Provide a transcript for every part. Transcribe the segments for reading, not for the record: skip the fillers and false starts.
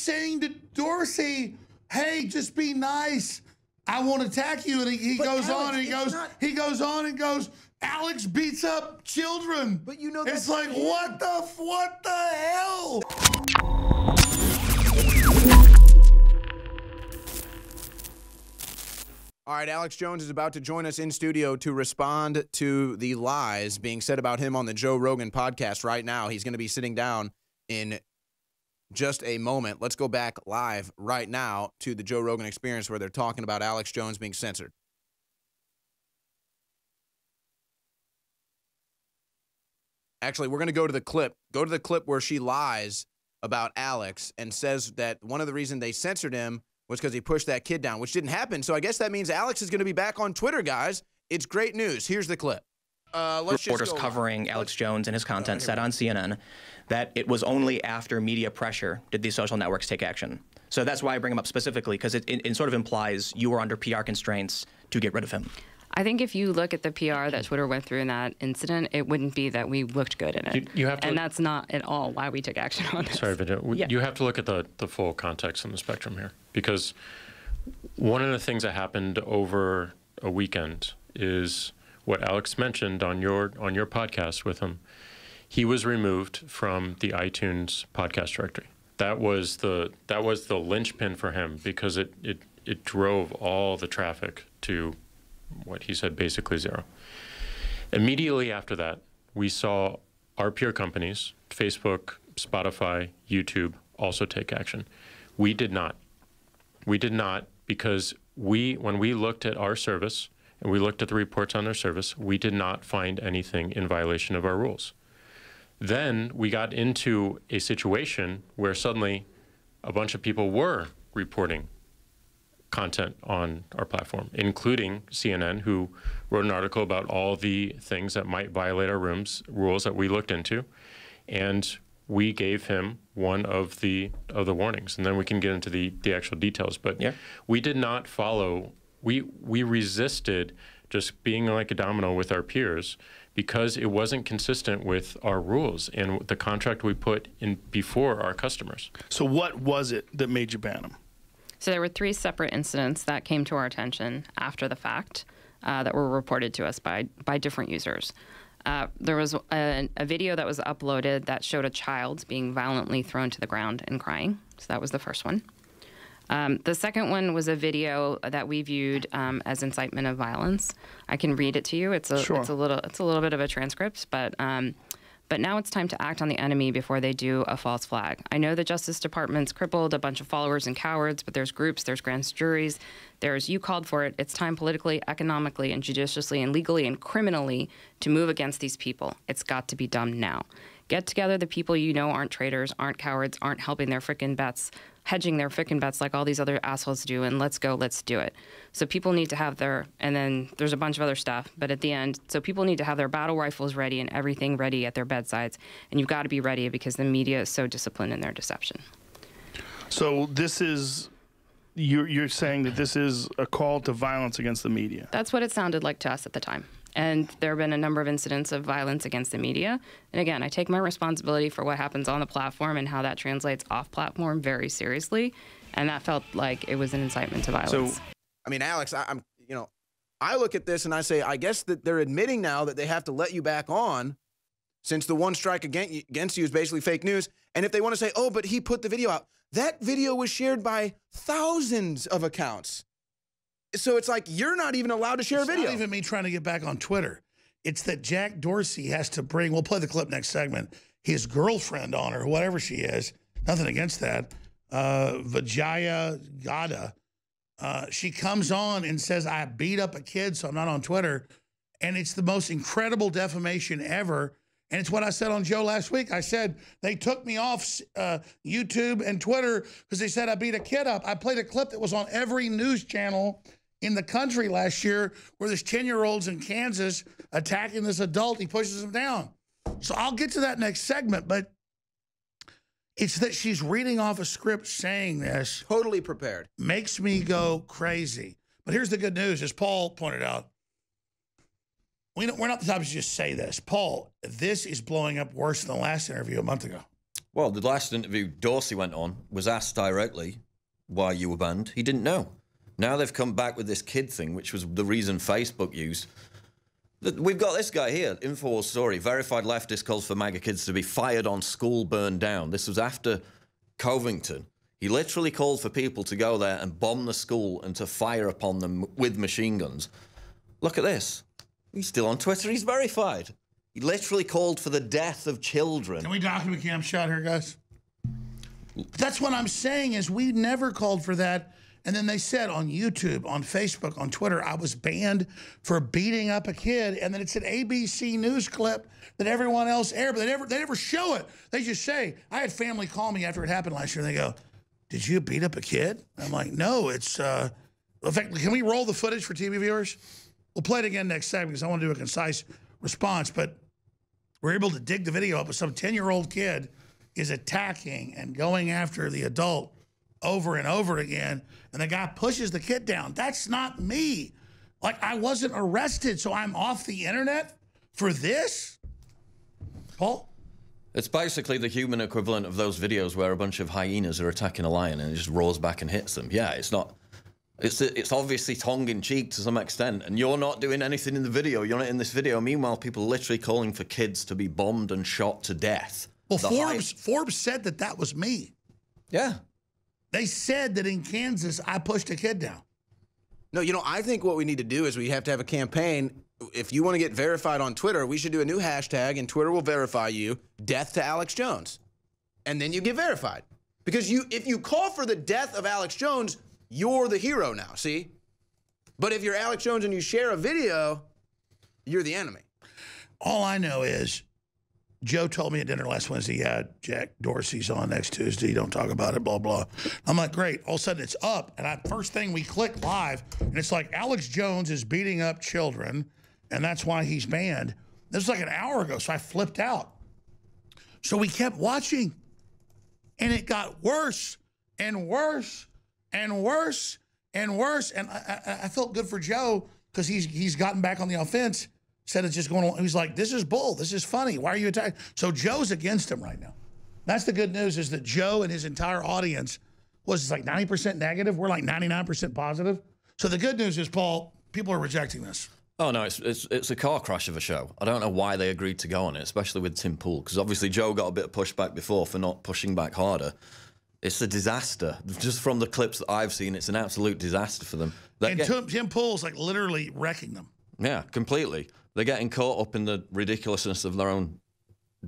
saying to Dorsey, hey, just be nice. I won't attack you. And he goes on and he goes on and goes, Alex beats up children. But you know it's like, what the hell? All right, Alex Jones is about to join us in studio to respond to the lies being said about him on the Joe Rogan podcast right now. He's going to be sitting down in just a moment. Let's go back live right now to the Joe Rogan Experience where they're talking about Alex Jones being censored. Actually, we're going to go to the clip. Go to the clip where she lies about Alex and says that one of the reasons they censored him was because he pushed that kid down, which didn't happen. So I guess that means Alex is going to be back on Twitter, guys. It's great news. Here's the clip. Reporters covering Alex Jones and his content said on CNN that it was only after media pressure did these social networks take action. So that's why I bring him up specifically, because it sort of implies you were under PR constraints to get rid of him. I think if you look at the PR that Twitter went through in that incident, it wouldn't be that we looked good in it. You have to, and that's not at all why we took action on it. Sorry, but you have to look at the full context and the spectrum here, because one of the things that happened over a weekend is what Alex mentioned on your podcast with him. He was removed from the iTunes podcast directory. That was the linchpin for him, because it drove all the traffic to what he said basically zero. Immediately after that, we saw our peer companies, Facebook, Spotify, YouTube, also take action. We did not. We did not, because when we looked at our service and we looked at the reports on their service, we did not find anything in violation of our rules. Then we got into a situation where suddenly a bunch of people were reporting content on our platform, including CNN, who wrote an article about all the things that might violate our rules that we looked into, and we gave him one of the warnings, and then we can get into the actual details. But we did not follow. We resisted just being like a domino with our peers, because it wasn't consistent with our rules and the contract we put in before our customers. So what was it that made you ban him? So there were 3 separate incidents that came to our attention after the fact that were reported to us by different users. There was a video that was uploaded that showed a child being violently thrown to the ground and crying. So that was the first one. The second one was a video that we viewed as incitement of violence. I can read it to you. It's a little bit of a transcript, but now it's time to act on the enemy before they do a false flag. I know the Justice Department's crippled a bunch of followers and cowards, but there's groups, there's grand juries, you called for it. It's time politically, economically, and judiciously, and legally, and criminally to move against these people. It's got to be done now. Get together the people you know aren't traitors, aren't cowards, aren't helping their frickin' bets, hedging their frickin' bets like all these other assholes do, and let's go, let's do it. So people need to have their, and then there's a bunch of other stuff, but at the end, so people need to have their battle rifles ready and everything ready at their bedsides, and you've got to be ready because the media is so disciplined in their deception. So this is, you're saying that this is a call to violence against the media? That's what it sounded like to us at the time. And there have been a number of incidents of violence against the media. And again, I take my responsibility for what happens on the platform and how that translates off platform very seriously. And that felt like it was an incitement to violence. So, I mean, Alex, I look at this and I say, I guess that they're admitting now that they have to let you back on, since the one strike against you is basically fake news. And if they want to say, oh, but he put the video out, that video was shared by thousands of accounts. So it's like you're not even allowed to share a video. It's not even me trying to get back on Twitter. It's that Jack Dorsey has to bring, we'll play the clip next segment, his girlfriend on, or whatever she is. Nothing against that. Vijaya Gada. She comes on and says, I beat up a kid, so I'm not on Twitter. And it's the most incredible defamation ever. And it's what I said on Joe last week. I said, they took me off YouTube and Twitter because they said I beat a kid up. I played a clip that was on every news channel in the country last year where there's 10-year-olds in Kansas attacking this adult. He pushes him down. So I'll get to that next segment, but it's that she's reading off a script saying this. Totally prepared. Makes me go crazy. But here's the good news, as Paul pointed out. We're not the type to just say this. Paul, this is blowing up worse than the last interview a month ago. Well, the last interview Dorsey went on was asked directly why you were banned. He didn't know. Now they've come back with this kid thing, which was the reason Facebook used. We've got this guy here, InfoWars story. Verified leftist calls for MAGA kids to be fired on school burned down. This was after Covington. He literally called for people to go there and bomb the school and to fire upon them with machine guns. Look at this. He's still on Twitter. He's verified. He literally called for the death of children. Can we document cam shot here, guys? That's what I'm saying is we never called for that. And then they said on YouTube, on Facebook, on Twitter, I was banned for beating up a kid. And then it's an ABC News clip that everyone else aired, but they never show it. They just say, I had family call me after it happened last year, and they go, did you beat up a kid? I'm like, no, it's, in fact, can we roll the footage for TV viewers? We'll play it again next segment because I want to do a concise response, but we're able to dig the video up with some 10-year-old kid is attacking and going after the adult over and over again, and the guy pushes the kid down. That's not me. Like, I wasn't arrested, so I'm off the internet for this? Paul? It's basically the human equivalent of those videos where a bunch of hyenas are attacking a lion and it just roars back and hits them. Yeah, it's not... It's obviously tongue-in-cheek to some extent, and you're not doing anything in the video. You're not in this video. Meanwhile, people are literally calling for kids to be bombed and shot to death. Well, Forbes said that was me. Yeah. They said that in Kansas, I pushed a kid down. No, you know, I think what we need to do is we have to have a campaign. If you want to get verified on Twitter, we should do a new hashtag, and Twitter will verify you, death to Alex Jones. And then you get verified. Because if you call for the death of Alex Jones, you're the hero now, see? But if you're Alex Jones and you share a video, you're the enemy. All I know is Joe told me at dinner last Wednesday, yeah, Jack Dorsey's on next Tuesday. Don't talk about it, blah, blah. I'm like, great. All of a sudden, it's up. And first thing, we click live, and it's like Alex Jones is beating up children, and that's why he's banned. This was like an hour ago, so I flipped out. So we kept watching, and it got worse and worse and worse and worse. And I felt good for Joe because he's gotten back on the offense. Said it's just going on. He's like, this is bull. This is funny. Why are you attacking? So Joe's against him right now. That's the good news is that Joe and his entire audience was like 90% negative. We're like 99% positive. So the good news is, Paul, people are rejecting this. Oh, no, it's a car crash of a show. I don't know why they agreed to go on it, especially with Tim Pool, because obviously Joe got a bit of pushback before for not pushing back harder. It's a disaster. Just from the clips that I've seen, it's an absolute disaster for them. And Tim Pool's like literally wrecking them. Yeah, completely. They're getting caught up in the ridiculousness of their own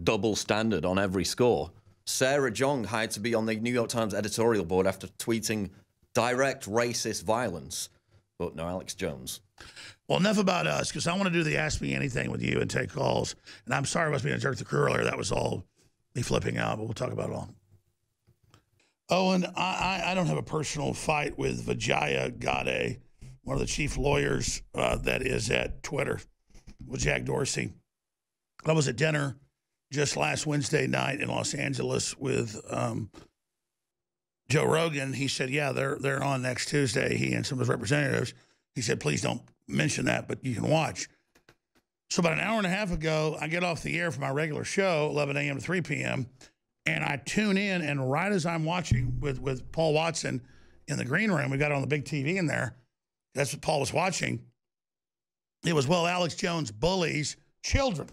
double standard on every score. Sarah Jong hired to be on the New York Times editorial board after tweeting direct racist violence. But no Alex Jones. Well, enough about us, because I want to do the Ask Me Anything with you and take calls. And I'm sorry I was being a jerk to the crew earlier. That was all me flipping out, but we'll talk about it all. Oh, and I don't have a personal fight with Vijaya Gade, one of the chief lawyers that is at Twitter, with Jack Dorsey. I was at dinner just last Wednesday night in Los Angeles with Joe Rogan. He said, yeah, they're on next Tuesday, he and some of his representatives. He said, please don't mention that, but you can watch. So about an hour and a half ago, I get off the air for my regular show, 11 a.m. to 3 p.m., and I tune in, and right as I'm watching with Paul Watson in the green room, we got it on the big TV in there. That's what Paul was watching. It was, well, Alex Jones bullies children.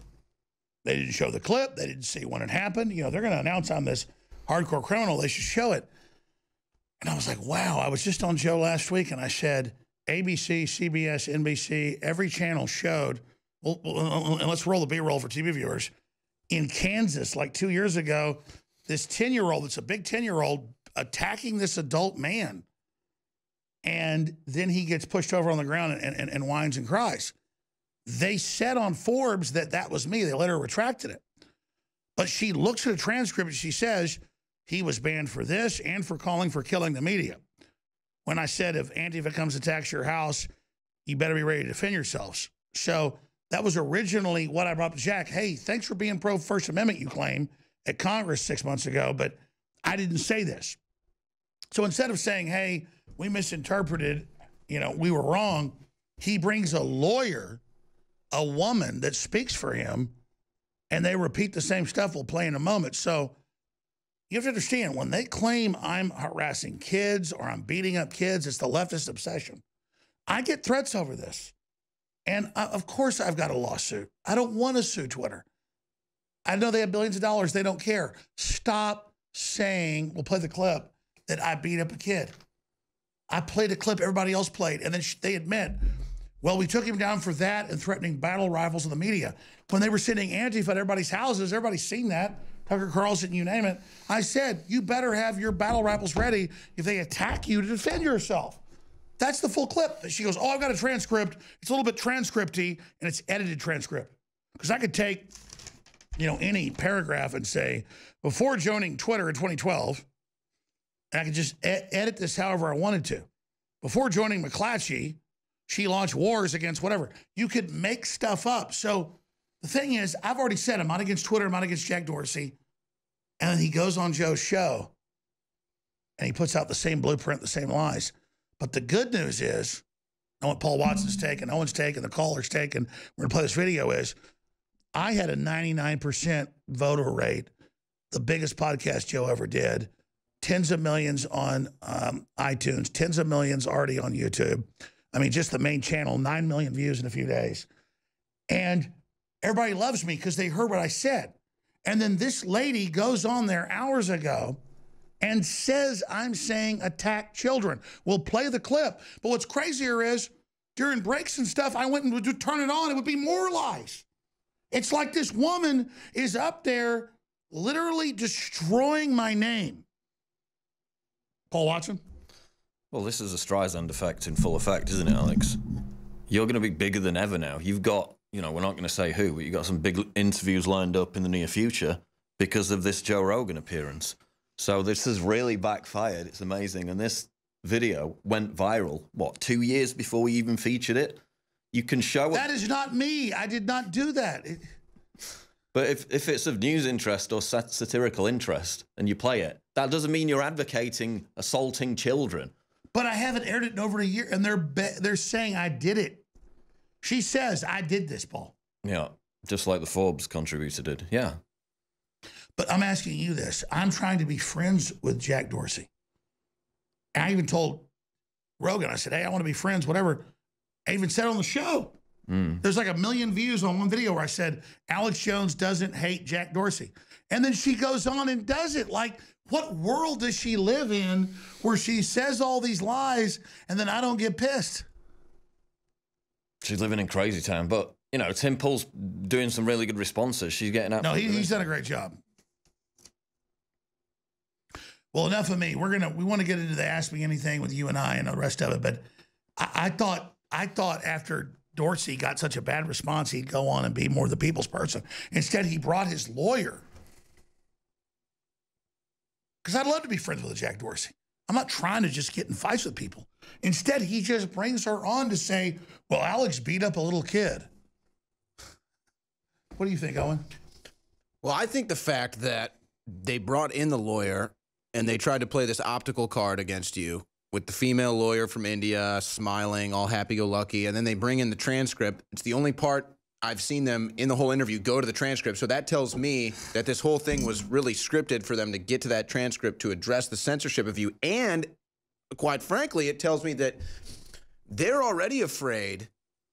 They didn't show the clip. They didn't see when it happened. You know, they're going to announce I'm this hardcore criminal. They should show it. And I was like, wow, I was just on Joe last week, and I said, ABC, CBS, NBC, every channel showed, well, and let's roll the B-roll for TV viewers. In Kansas, like 2 years ago, this 10-year-old, it's a big 10-year-old, attacking this adult man. And then he gets pushed over on the ground and whines and cries. They said on Forbes that was me. They later retracted it. But she looks at a transcript and she says he was banned for this and for calling for killing the media. When I said if Antifa comes attacks your house, you better be ready to defend yourselves. So that was originally what I brought up to Jack. Hey, thanks for being pro-First Amendment, you claim, at Congress 6 months ago, but I didn't say this. So instead of saying, hey, we misinterpreted, you know, we were wrong, he brings a lawyer, a woman that speaks for him, and they repeat the same stuff. We'll play in a moment. So You have to understand, when they claim I'm harassing kids or I'm beating up kids, it's the leftist obsession. I get threats over this. And of course I've got a lawsuit. I don't want to sue Twitter. I know they have billions of dollars. They don't care. Stop saying, we'll play the clip, that I beat up a kid. I played a clip everybody else played. And then they admit, well, we took him down for that and threatening battle rivals in the media. When they were sending Antifa at everybody's houses, everybody's seen that. Tucker Carlson, you name it. I said, you better have your battle rivals ready if they attack you to defend yourself. That's the full clip. She goes, oh, I've got a transcript. It's a little bit transcripty, and it's edited transcript. Because I could take, you know, any paragraph and say, before joining Twitter in 2012, and I could just edit this however I wanted to. Before joining McClatchy, she launched wars against whatever. You could make stuff up. So the thing is, I've already said I'm not against Twitter, I'm not against Jack Dorsey. And then he goes on Joe's show, and he puts out the same blueprint, the same lies. But the good news is, and what Paul Watson's taken, Owen's taken, the caller's taken, we're going to play this video, is I had a 99% voter rate, the biggest podcast Joe ever did, tens of millions on iTunes, tens of millions already on YouTube. I mean, just the main channel, 9 million views in a few days. And everybody loves me because they heard what I said. And then this lady goes on there hours ago and says I'm saying attack children. We'll play the clip. But what's crazier is during breaks and stuff, I went and would turn it on. It would be more lies. It's like this woman is up there literally destroying my name. Paul Watson? Well, this is a Streisand effect in full effect, isn't it, Alex? You're going to be bigger than ever now. You've got, you know, we're not going to say who, but you've got some big interviews lined up in the near future because of this Joe Rogan appearance. So this has really backfired. It's amazing. And this video went viral, what, 2 years before we even featured it? You can show... That is not me. I did not do that. But if it's of news interest or satirical interest and you play it, that doesn't mean you're advocating assaulting children. But I haven't aired it in over a year, and they're saying I did it. She says I did this, Paul. Yeah, just like the Forbes contributor did. Yeah. But I'm asking you this. I'm trying to be friends with Jack Dorsey. And I even told Rogan, I said, hey, I want to be friends, whatever. I even said on the show. There's like 1 million views on one video where I said, Alex Jones doesn't hate Jack Dorsey. And then she goes on and does it. Like, what world does she live in where she says all these lies and then I don't get pissed? She's living in crazy town. But, you know, Tim Pool's doing some really good responses. She's getting out. No, he's done a great job. Well, enough of me. We want to get into the Ask Me Anything with you and I and the rest of it. But I thought after Dorsey got such a bad response, he'd go on and be more the people's person. Instead, he brought his lawyer. Because I'd love to be friends with Jack Dorsey. I'm not trying to just get in fights with people. Instead, he just brings her on to say, well, Alex beat up a little kid. What do you think, Owen? Well, I think the fact that they brought in the lawyer and they tried to play this optical card against you with the female lawyer from India smiling, all happy-go-lucky, and then they bring in the transcript. It's the only part I've seen them in the whole interview go to the transcript. So that tells me that this whole thing was really scripted for them to get to that transcript to address the censorship of you. And quite frankly, it tells me that they're already afraid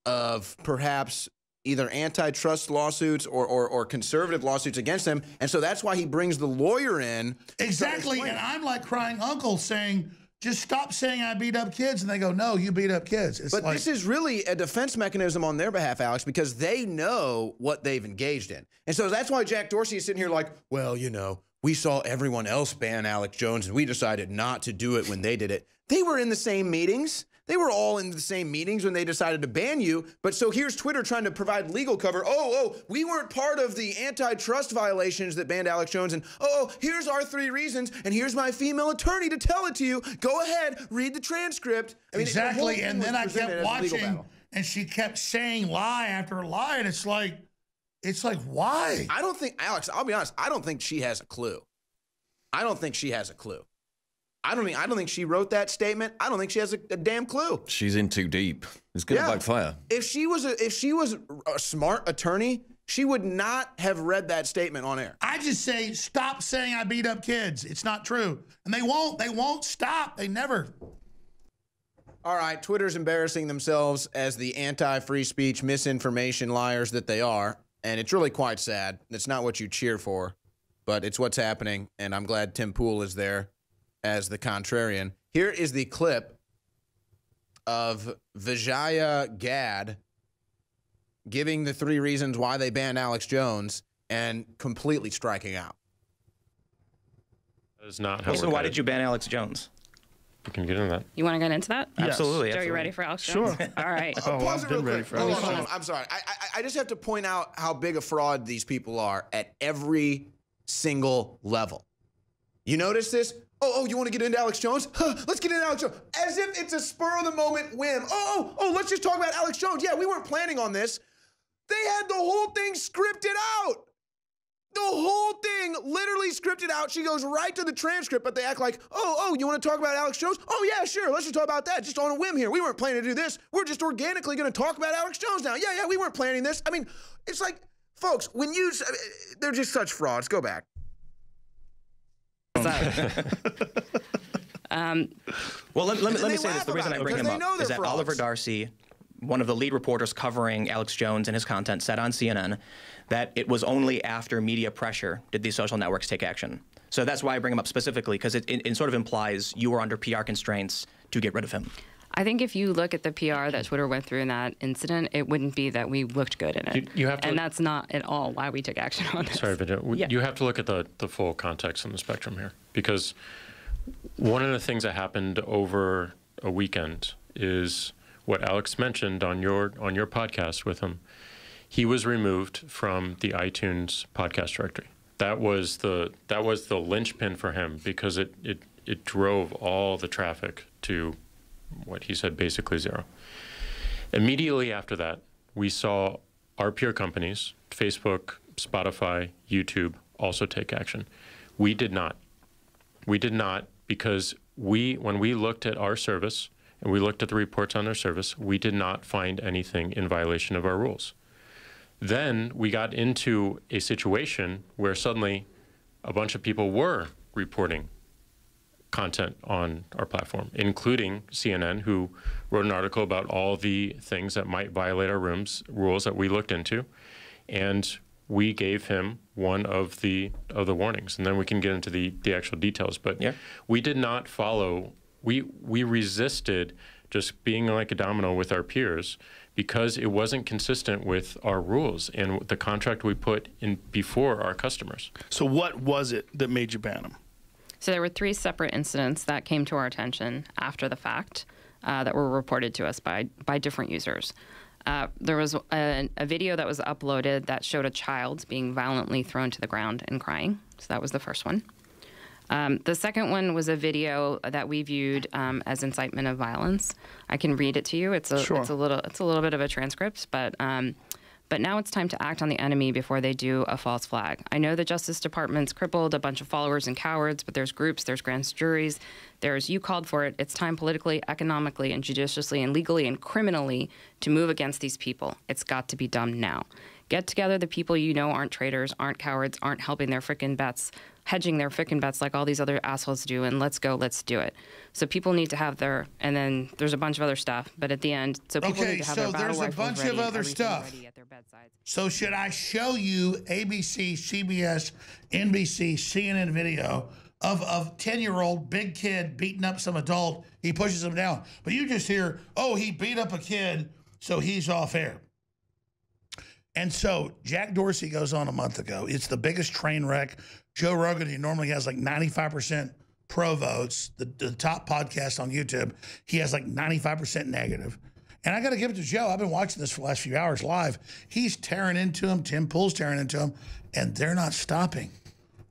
of perhaps either antitrust lawsuits or conservative lawsuits against them. And so that's why he brings the lawyer in. Exactly. And I'm like crying uncle saying, just stop saying I beat up kids. And they go, no, you beat up kids. It's but like, this is really a defense mechanism on their behalf, Alex, because they know what they've engaged in. And so that's why Jack Dorsey is sitting here like, well, you know, we saw everyone else ban Alex Jones and we decided not to do it when they did it. They were in the same meetings. They were all in the same meetings when they decided to ban you. But so here's Twitter trying to provide legal cover. Oh, we weren't part of the antitrust violations that banned Alex Jones. And here's our 3 reasons. And here's my female attorney to tell it to you. Go ahead, read the transcript. I mean, exactly. And then I kept watching and she kept saying lie after lie. And it's like, why? I don't think, Alex, I'll be honest, I don't think she has a clue. I don't think she has a clue. I don't think she wrote that statement. I don't think she has a damn clue. She's in too deep. It's going to backfire. If she was a smart attorney, she would not have read that statement on air. I just say, stop saying I beat up kids. It's not true. And they won't stop. They never. All right, Twitter's embarrassing themselves as the anti-free speech misinformation liars that they are, and it's really quite sad. It's not what you cheer for, but it's what's happening, and I'm glad Tim Pool is there as the contrarian. Here is the clip of Vijaya Gad giving the 3 reasons why they banned Alex Jones and completely striking out. That is not how So why did you ban Alex Jones? We can get into that. You want to get into that? Yes. Absolutely. Joe, you ready for Alex Jones? Sure. All right. Pause it real ready quick. for Hold on, Alex hold on. I'm sorry. I just have to point out how big a fraud these people are at every single level. You notice this? Oh, you want to get into Alex Jones? Let's get into Alex Jones. As if it's a spur-of-the-moment whim. Oh, let's just talk about Alex Jones. Yeah, we weren't planning on this. They had the whole thing scripted out. The whole thing literally scripted out. She goes right to the transcript, but they act like, oh, you want to talk about Alex Jones? Oh, yeah, sure. Let's just talk about that. Just on a whim here. We weren't planning to do this. We're just organically going to talk about Alex Jones now. Yeah, we weren't planning this. I mean, it's like, folks, they're just such frauds. Go back. Well, let me say this. The reason I bring him up is that frauds. Oliver Dorsey, one of the lead reporters covering Alex Jones and his content, said on CNN that it was only after media pressure did these social networks take action. So that's why I bring him up specifically, because it sort of implies you were under PR constraints to get rid of him. I think if you look at the PR that Twitter went through in that incident, it wouldn't be that we looked good in it. You have to, and that's not at all why we took action on this. Sorry, but you have to look at the full context and the spectrum here, because one of the things that happened over a weekend is what Alex mentioned on your podcast with him. He was removed from the iTunes podcast directory. That was the linchpin for him, because it drove all the traffic to what he said basically zero. Immediately after that, we saw our peer companies, Facebook, Spotify, YouTube, also take action. We did not. We did not, because when we looked at our service and we looked at the reports on their service, we did not find anything in violation of our rules. Then we got into a situation where suddenly a bunch of people were reporting content on our platform, including CNN, who wrote an article about all the things that might violate our rules that we looked into, and we gave him one of the warnings, and then we can get into the actual details. But we did not follow. We resisted just being like a domino with our peers, because it wasn't consistent with our rules and the contract we put in before our customers. So what was it that made you ban him? So there were 3 separate incidents that came to our attention after the fact that were reported to us by different users. There was a video that was uploaded that showed a child being violently thrown to the ground and crying. So that was the first one. The second one was a video that we viewed as incitement of violence. I can read it to you. It's a little bit of a transcript, but now it's time to act on the enemy before they do a false flag. I know the Justice Department's crippled a bunch of followers and cowards, but there's groups, there's grand juries, you called for it. It's time politically, economically, and judiciously, and legally, and criminally to move against these people. It's got to be done now. Get together the people you know aren't traitors, aren't cowards, aren't helping their frickin' bets, hedging their frickin' bets like all these other assholes do, and let's go, let's do it. So people need to have and then there's a bunch of other stuff, but at the end, so people need to have their battle rifles ready, there's a bunch of other stuff. Ready at their bedsides. So should I show you ABC, CBS, NBC, CNN video of 10-year-old big kid beating up some adult? He pushes him down. But you just hear, oh, he beat up a kid, so he's off air. And so Jack Dorsey goes on a month ago. It's the biggest train wreck. Joe Rogan, he normally has like 95% pro votes, the top podcast on YouTube. He has like 95% negative. And I got to give it to Joe. I've been watching this for the last few hours live. He's tearing into him. Tim Pool's tearing into him. And they're not stopping.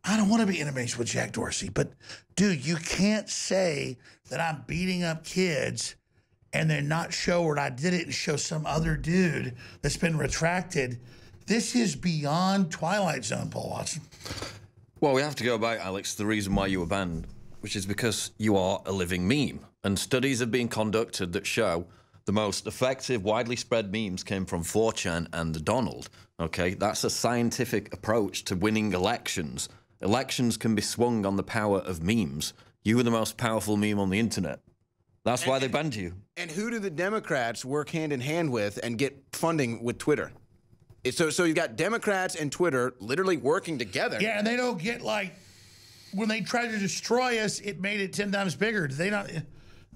I don't want to be enemies with Jack Dorsey. But, dude, you can't say that I'm beating up kids and then not show where I did it and show some other dude that's been retracted. This is beyond Twilight Zone, Paul Watson. Well, we have to go back, Alex, the reason why you were banned, which is because you are a living meme. And studies have been conducted that show the most effective, widely spread memes came from 4chan and the Donald. Okay, that's a scientific approach to winning elections. Elections can be swung on the power of memes. You were the most powerful meme on the internet. That's why they banned you. And who do the Democrats work hand in hand with and get funding with Twitter? So you got Democrats and Twitter literally working together. Yeah, and they don't get, like, when they tried to destroy us, it made it 10 times bigger. Do they not?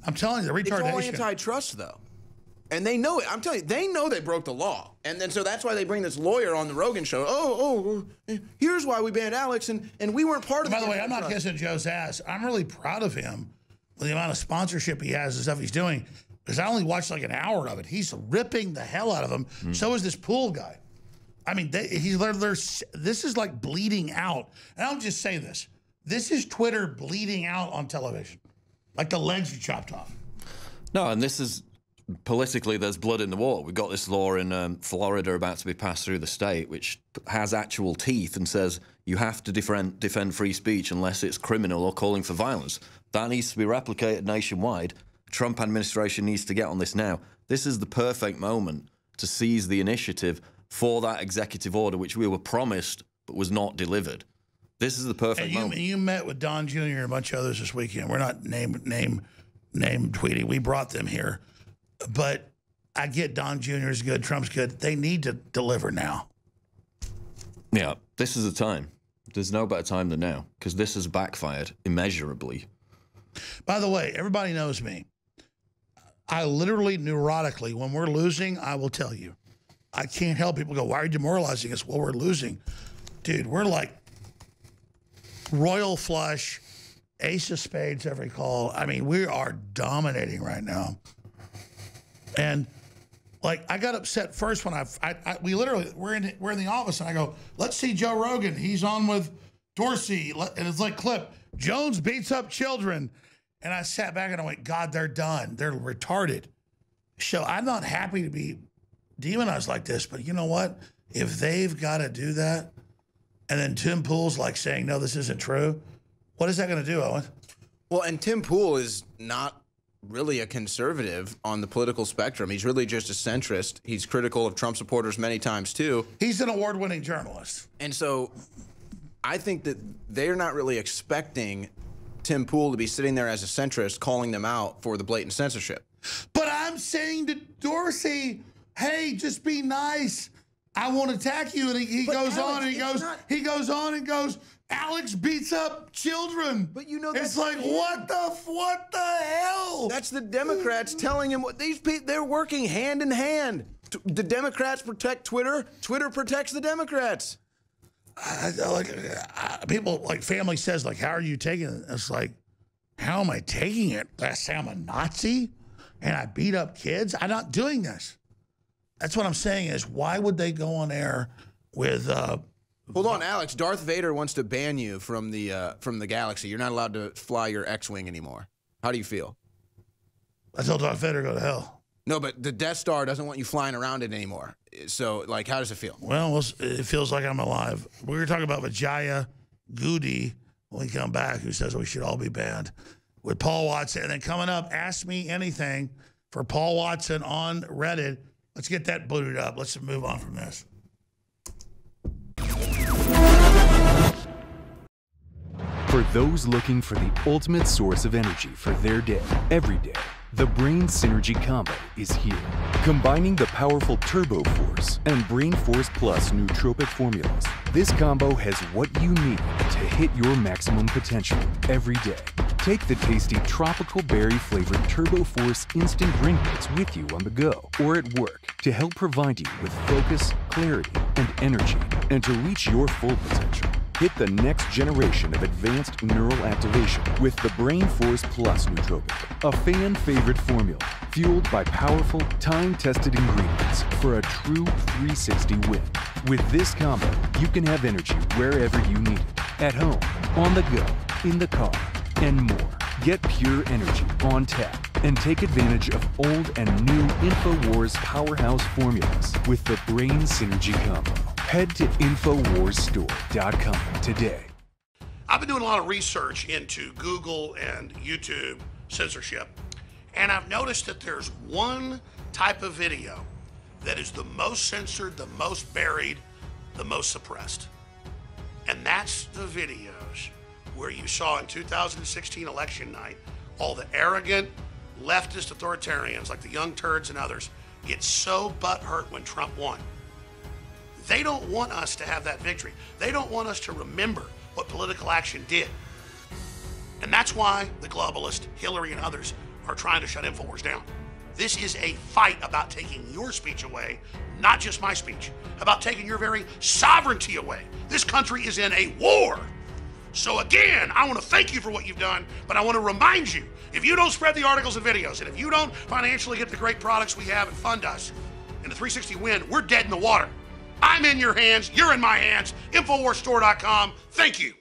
I'm telling you, the retardation. It's all antitrust, though. And they know it. I'm telling you, they know they broke the law. And then so that's why they bring this lawyer on the Rogan show. Oh, here's why we banned Alex, and we weren't part of it. By the way, I'm not kissing Joe's ass. I'm really proud of him with the amount of sponsorship he has and stuff he's doing. Because I only watched like an hour of it. He's ripping the hell out of him. So is this Pool guy. I mean, this is like bleeding out. And I'll just say this. This is Twitter bleeding out on television. Like the legs are chopped off. No, and this is... Politically, there's blood in the water. We've got this law in Florida about to be passed through the state, which has actual teeth and says you have to defend free speech unless it's criminal or calling for violence. That needs to be replicated nationwide. Trump administration needs to get on this now. This is the perfect moment to seize the initiative for that executive order, which we were promised but was not delivered. This is the perfect moment. You met with Don Jr. and a bunch of others this weekend. We're not name tweeting. We brought them here. But I get Don Jr. is good, Trump's good. They need to deliver now. Yeah, this is the time. There's no better time than now because this has backfired immeasurably. By the way, everybody knows me. I literally, neurotically, when we're losing, I will tell you. I can't help people go, why are you demoralizing us? Well, we're losing. Dude, we're like royal flush, ace of spades every call. I mean, we are dominating right now. And like I got upset first when we're in the office and I go, let's see Joe Rogan. He's on with Dorsey, and it's like clip. Jones beats up children, and I sat back and I went, God, they're done. They're retarded. So I'm not happy to be demonized like this, but you know what? If they've got to do that, and then Tim Pool's like saying, no, this isn't true. What is that going to do, Owen? Well, and Tim Pool is not really a conservative on the political spectrum. He's really just a centrist. He's critical of Trump supporters many times, too. He's an award-winning journalist. And so I think that they're not really expecting Tim Pool to be sitting there as a centrist calling them out for the blatant censorship. But I'm saying to Dorsey, hey, just be nice. I won't attack you. And he goes on and goes, Alex beats up children. But you know it's like what the hell? That's the Democrats telling him what these people, they're working hand in hand. The Democrats protect Twitter. Twitter protects the Democrats. People like family says like, how are you taking it? It's like, how am I taking it? Did I say I'm a Nazi and I beat up kids? I'm not doing this. That's what I'm saying is why would they go on air with hold on, Alex. Darth Vader wants to ban you from the galaxy. You're not allowed to fly your X-Wing anymore. How do you feel? I told Darth Vader to go to hell. No, but the Death Star doesn't want you flying around it anymore. So, like, how does it feel? Well, it feels like I'm alive. We were talking about Vijaya Goody when we come back, who says we should all be banned, with Paul Watson. And then coming up, Ask Me Anything for Paul Watson on Reddit. Let's get that booted up. Let's move on from this. For those looking for the ultimate source of energy for their day, every day, the Brain Synergy Combo is here. Combining the powerful Turbo Force and Brain Force Plus nootropic formulas, this combo has what you need to hit your maximum potential every day. Take the tasty tropical berry-flavored Turbo Force instant drink mix with you on the go or at work to help provide you with focus, clarity, and energy, and to reach your full potential. Hit the next generation of advanced neural activation with the Brain Force Plus nootropic, a fan-favorite formula fueled by powerful, time-tested ingredients for a true 360 win. With this combo, you can have energy wherever you need it, at home, on the go, in the car, and more. Get pure energy on tap and take advantage of old and new InfoWars powerhouse formulas with the Brain Synergy Combo. Head to InfoWarsStore.com today. I've been doing a lot of research into Google and YouTube censorship, and I've noticed that there's one type of video that is the most censored, the most buried, the most suppressed. And that's the videos where you saw in 2016 election night, all the arrogant leftist authoritarians like the Young Turds and others get so butthurt when Trump won. They don't want us to have that victory. They don't want us to remember what political action did. And that's why the globalists, Hillary and others, are trying to shut InfoWars down. This is a fight about taking your speech away, not just my speech, about taking your very sovereignty away. This country is in a war. So again, I want to thank you for what you've done, but I want to remind you, if you don't spread the articles and videos, and if you don't financially get the great products we have and fund us, in the 360 win, we're dead in the water. I'm in your hands, you're in my hands, InfoWarsStore.com. Thank you.